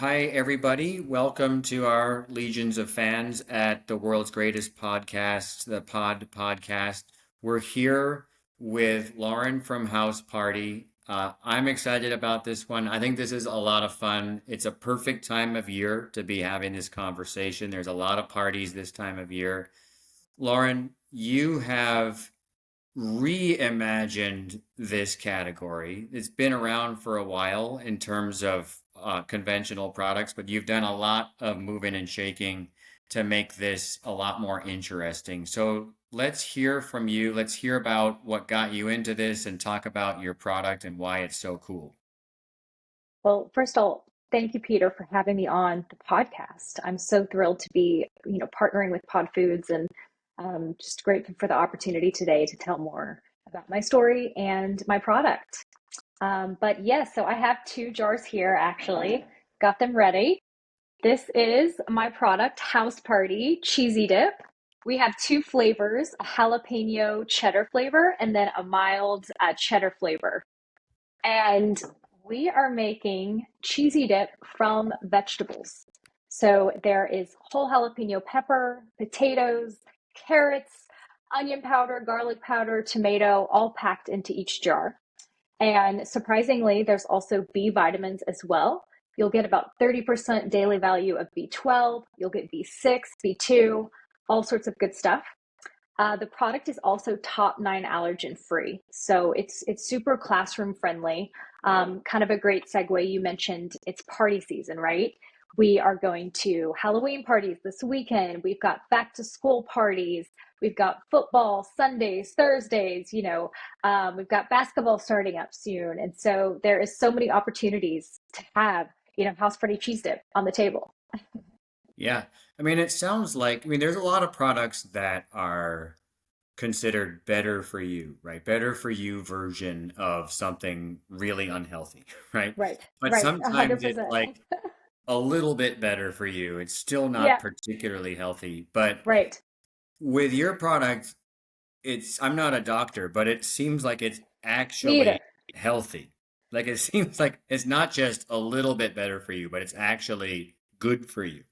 Hi, everybody. Welcome to our legions of fans at the world's greatest podcast, the Pod Podcast. We're here with Lauren from House Party. I'm excited about this one. I think this is a lot of fun. It's a perfect time of year to be having this conversation. There's a lot of parties this time of year. Lauren, you have reimagined this category. It's been around for a while in terms of conventional products, but you've done a lot of moving and shaking to make this a lot more interesting. So let's hear from you. Let's hear about what got you into this and talk about your product and why it's so cool. Well, first of all, thank you, Peter, for having me on the podcast. I'm so thrilled to be, partnering with Pod Foods and just grateful for the opportunity today to tell more about my story and my product. But yes, so I have two jars here actually. Got them ready. This is my product, House Party Cheesy Dip. We have two flavors, a jalapeno cheddar flavor and then a mild cheddar flavor. And we are making cheesy dip from vegetables. So there is whole jalapeno pepper, potatoes, carrots, onion powder, garlic powder, tomato, all packed into each jar. And surprisingly, there's also B vitamins as well. You'll get about 30% daily value of B12. You'll get B6, B2, all sorts of good stuff. The product is also top 9 allergen free, so it's super classroom friendly. Kind of a great segue. You mentioned it's party season, right? We are going to Halloween parties this weekend. We've got back to school parties. We've got football Sundays, Thursdays. We've got basketball starting up soon, and so there is so many opportunities to have house party cheese dip on the table. Yeah. I mean, it sounds like, there's a lot of products that are considered better for you, right? Better for you version of something really unhealthy, right? Right, But right, sometimes it's 100%. like a little bit better for you. It's still not Yeah, particularly healthy. But right. with your product, I'm not a doctor, but it seems like it's Me actually either. healthy. Like it seems like it's not just a little bit better for you, but it's actually good for you.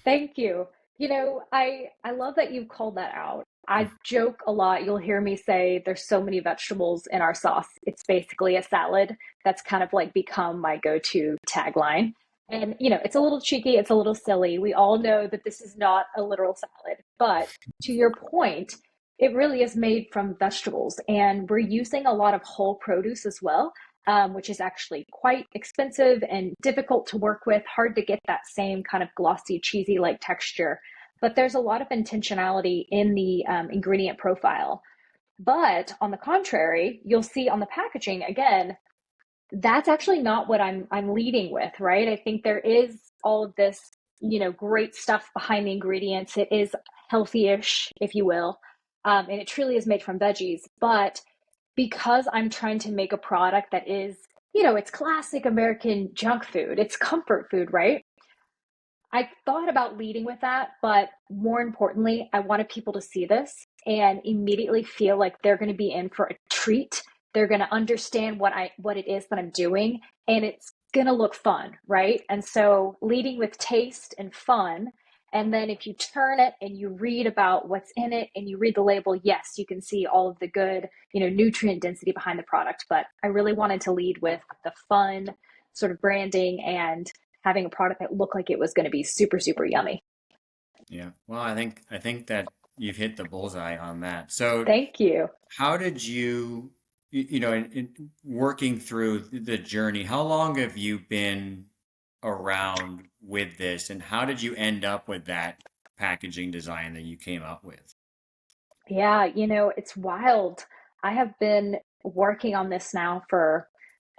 Thank you. I love that you called that out. I joke a lot. You'll hear me say there's so many vegetables in our sauce. It's basically a salad. That's kind of like become my go-to tagline. And it's a little cheeky, it's a little silly. We all know that this is not a literal salad, but to your point, it really is made from vegetables, and we're using a lot of whole produce as well, which is actually quite expensive and difficult to work with, hard to get that same kind of glossy, cheesy like texture. But there's a lot of intentionality in the ingredient profile. But on the contrary, you'll see on the packaging again, that's actually not what I'm leading with, right? I think there is all of this, great stuff behind the ingredients. It is healthy-ish, if you will, and it truly is made from veggies. But because I'm trying to make a product that is, it's classic American junk food, it's comfort food, right? I thought about leading with that, but more importantly, I wanted people to see this and immediately feel like they're going to be in for a treat. They're going to understand what it is that I'm doing, and it's going to look fun, right? And so leading with taste and fun, and then if you turn it and you read about what's in it and you read the label, yes, you can see all of the good, nutrient density behind the product, but I really wanted to lead with the fun sort of branding and having a product that looked like it was going to be super, super yummy. Yeah. Well, I think that you've hit the bullseye on that. So, Thank you. how did in working through the journey, how long have you been around with this, and how did you end up with that packaging design that you came up with? Yeah, it's wild. I have been working on this now for,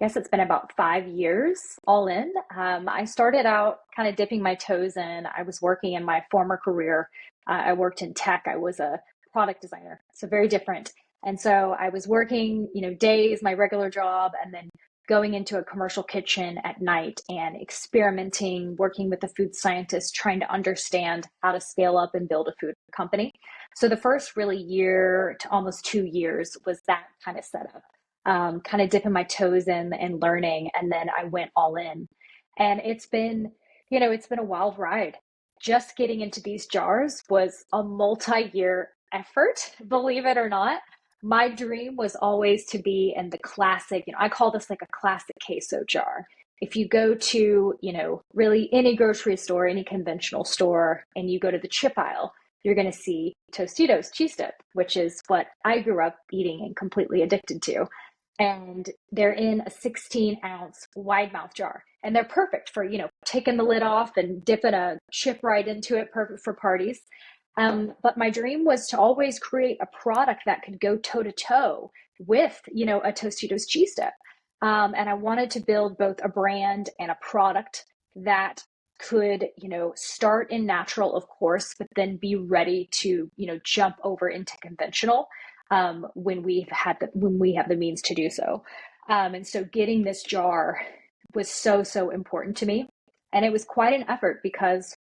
I guess it's been about 5 years all in. I started out kind of dipping my toes in. I was working in my former career. I worked in tech. I was a product designer, so very different. And so I was working, days, my regular job, and then going into a commercial kitchen at night and experimenting, working with a food scientist, trying to understand how to scale up and build a food company. So the first really year to almost 2 years was that kind of setup, kind of dipping my toes in and learning. And then I went all in. And it's been a wild ride. Just getting into these jars was a multi-year effort, believe it or not. My dream was always to be in the classic, I call this like a classic queso jar. If you go to, really any grocery store, any conventional store, and you go to the chip aisle, you're going to see Tostitos cheese dip, which is what I grew up eating and completely addicted to. And they're in a 16-ounce wide mouth jar. And they're perfect for, taking the lid off and dipping a chip right into it, perfect for parties. But my dream was to always create a product that could go toe to toe with, a Tostitos cheese dip. And I wanted to build both a brand and a product that could, start in natural, of course, but then be ready to, jump over into conventional when we have the means to do so. And so getting this jar was so important to me, and it was quite an effort because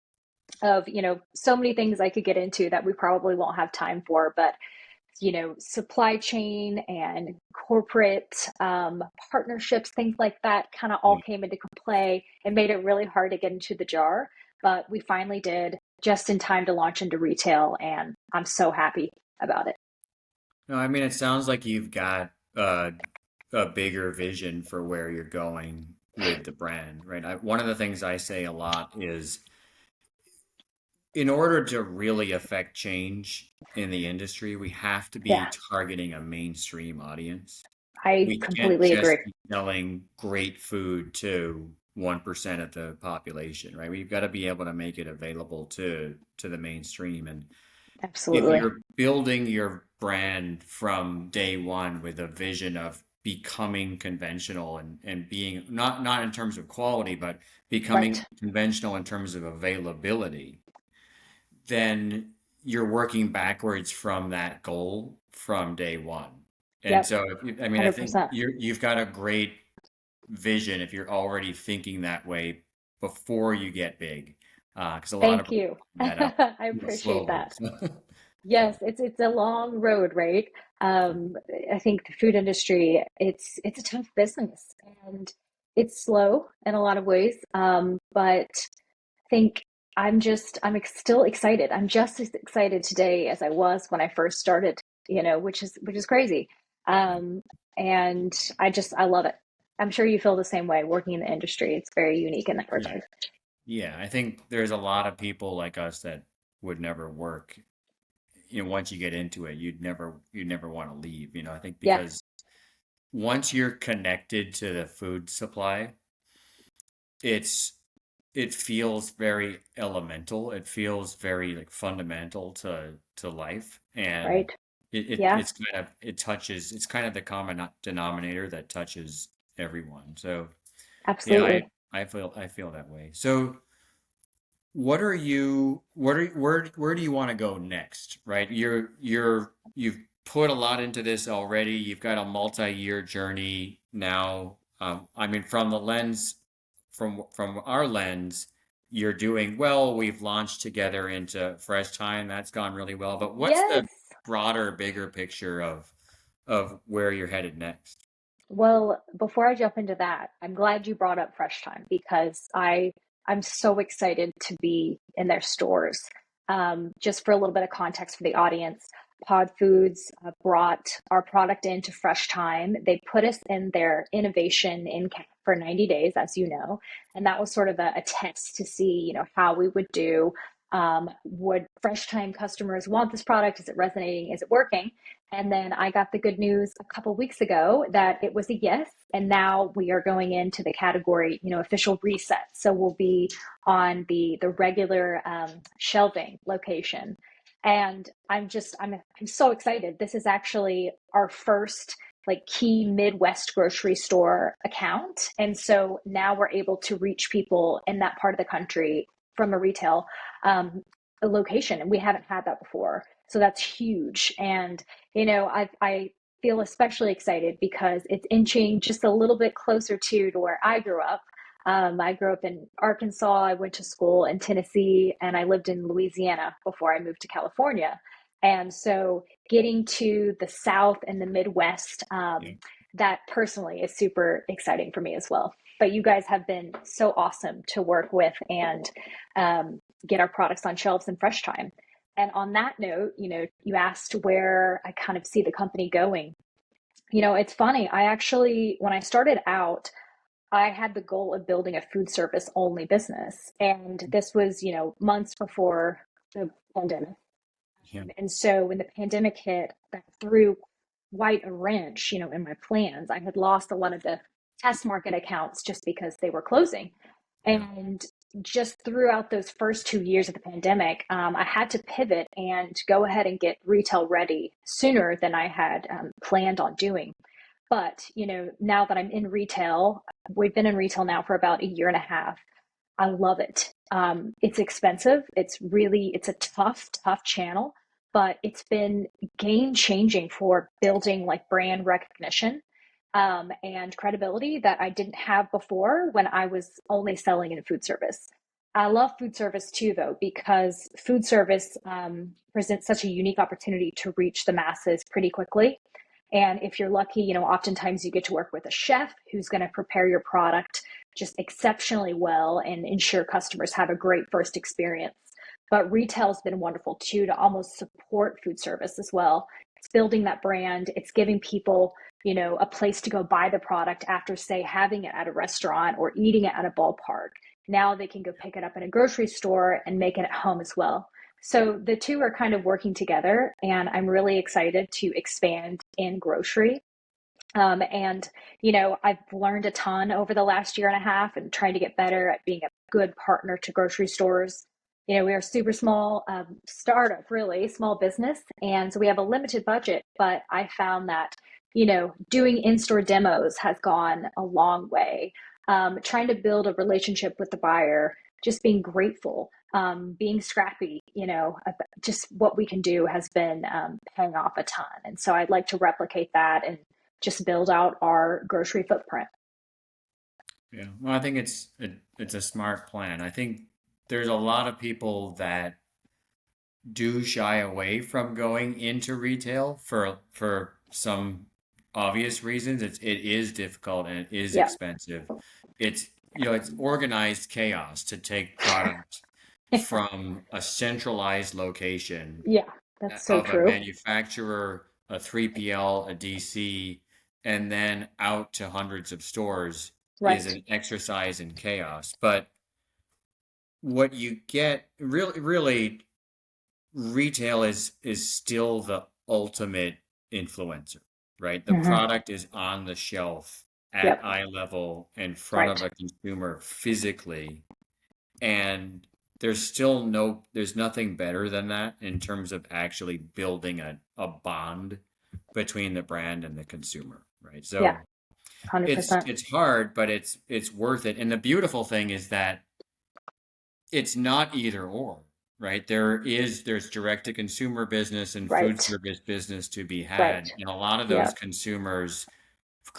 of so many things I could get into that we probably won't have time for, but supply chain and corporate partnerships, things like that kind of all Yeah. came into play and made it really hard to get into the jar. But we finally did just in time to launch into retail, and I'm so happy about it. No, I mean, it sounds like you've got a bigger vision for where you're going with the brand, right? One of the things I say a lot is in order to really affect change in the industry, we have to be Yeah, targeting a mainstream audience. I We can't completely agree. just be selling great food to 1% of the population, right? We've got to be able to make it available to the mainstream. And if Absolutely. you're building your brand from day one with a vision of becoming conventional and being not in terms of quality, but becoming Right. conventional in terms of availability, then you're working backwards from that goal from day one. And Yep. so, I mean, I think 100%. you've got a great vision if you're already thinking that way before you get big, because a lot of Thank us you. that up I real appreciate slowly. that. So, Yes, it's a long road, right? Um, I think the food industry, it's a tough business and it's slow in a lot of ways. But I think still excited. I'm just as excited today as I was when I first started, which is crazy. Um, and I love it. I'm sure you feel the same way working in the industry. It's very unique in that yeah. regard. Yeah, I think there's a lot of people like us that would never work. Once you get into it, you'd never want to leave. I think Yeah, because once you're connected to the food supply, it's it feels very elemental. It feels very like fundamental to life, and right. Yeah, it touches. It's kind of the common denominator that touches everyone. So yeah, absolutely. I feel that way. So where do you want to go next, right? You've put a lot into this already. You've got a multi-year journey now. I mean, from our lens, you're doing well. We've launched together into Fresh Time. That's gone really well. But what's the Yes. broader, bigger picture of where you're headed next? Well, before I jump into that, I'm glad you brought up Fresh Time because I'm so excited to be in their stores. Just for a little bit of context for the audience, Pod Foods brought our product into Fresh Time. They put us in their innovation in for 90 days, as you know, and that was sort of a test to see, how we would do. Would Fresh Time customers want this product? Is it resonating? Is it working? And then I got the good news a couple weeks ago that it was a yes. And now we are going into the category, official reset. So we'll be on the regular shelving location. And I'm so excited. This is actually our first like key Midwest grocery store account. And so now we're able to reach people in that part of the country from a retail um, location. And we haven't had that before. So that's huge. And I feel especially excited because it's inching just a little bit closer to where I grew up. I grew up in Arkansas. I went to school in Tennessee, and I lived in Louisiana before I moved to California. And so, getting to the South and the Midwest, Yeah. that personally is super exciting for me as well. but you guys have been so awesome to work with and get our products on shelves in fresh time. And on that note, you asked where I kind of see the company going. It's funny. I actually, when I started out, I had the goal of building a food service only business. And this was, months before the pandemic. Yeah. And so when the pandemic hit, that threw quite a wrench, in my plans. I had lost a lot of the test market accounts just because they were closing. Yeah. And just throughout those first 2 years of the pandemic, I had to pivot and go ahead and get retail ready sooner than I had planned on doing. But, now that I'm in retail, we've been in retail now for about a year and a half. I love it. It's expensive. It's a tough, tough channel, but it's been game changing for building like brand recognition and credibility that I didn't have before when I was only selling in food service. I love food service too, though, because food service presents such a unique opportunity to reach the masses pretty quickly. And if you're lucky, oftentimes you get to work with a chef who's going to prepare your product just exceptionally well and ensure customers have a great first experience. But retail's been wonderful too to almost support food service as well. It's building that brand, it's giving people, a place to go buy the product after, say, having it at a restaurant or eating it at a ballpark. Now they can go pick it up in a grocery store and make it at home as well. So the two are kind of working together, and I'm really excited to expand in grocery. And, I've learned a ton over the last year and a half and trying to get better at being a good partner to grocery stores. We are a super small startup, really small business. And so we have a limited budget, but I found that, doing in-store demos has gone a long way. Trying to build a relationship with the buyer, just being grateful, being scrappy, just what we can do has been paying off a ton. And so I'd like to replicate that and just build out our grocery footprint. Yeah. Well, I think it's a smart plan. I think there's a lot of people that do shy away from going into retail for some obvious reasons. It is difficult and it is Yeah. expensive. It's it's organized chaos to take product from a centralized location Yeah, that's so of a true. manufacturer, a 3PL, a DC, and then out to hundreds of stores is Right. an exercise in chaos. But what you get really retail is still the ultimate influencer, right? The Hmm. product is on the shelf at Yep. eye level in front of Right. a consumer physically, and there's nothing better than that in terms of actually building a bond between the brand and the consumer, right? Yeah. So it's 100%. it's hard, but it's worth it. And the beautiful thing is that it's not either or, right? There's direct to consumer business and food Right. service business to be had, Right. and a lot of those Yep. consumers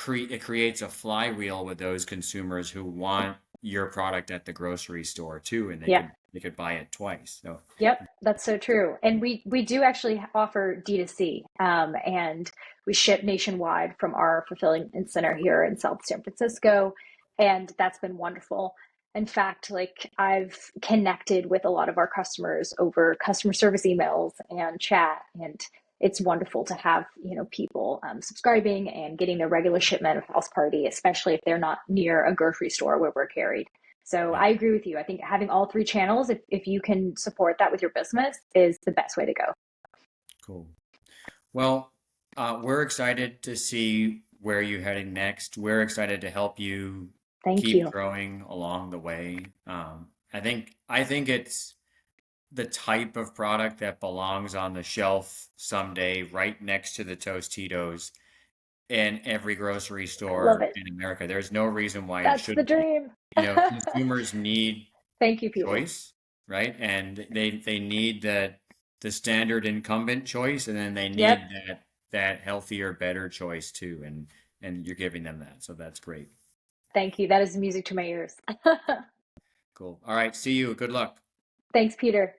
it creates a flywheel with those consumers who want your product at the grocery store too, and Yeah. they could buy it twice. So Yep, that's so true. And we do actually offer D2C, and we ship nationwide from our fulfillment center here in South San Francisco, and that's been wonderful. In fact, like I've connected with a lot of our customers over customer service emails and chat, and it's wonderful to have people subscribing and getting their regular shipment of House Party, especially if they're not near a grocery store where we're carried. So yeah, I agree with you. I think having all three channels, if you can support that with your business, is the best way to go. cool. Well, we're excited to see where you're heading next. We're excited to help you Thank keep you. growing along the way. I think it's the type of product that belongs on the shelf someday, right next to the Tostitos in every grocery Love store it. in America. There's no reason why it That's the shouldn't be. dream. Consumers need Thank you, Peter. choice, right? And they need the standard incumbent choice, and then they Yep. need that healthier, better choice too. And you're giving them that, so that's great. Thank you. That is music to my ears. Cool. All right, see you. Good luck. Thanks, Peter.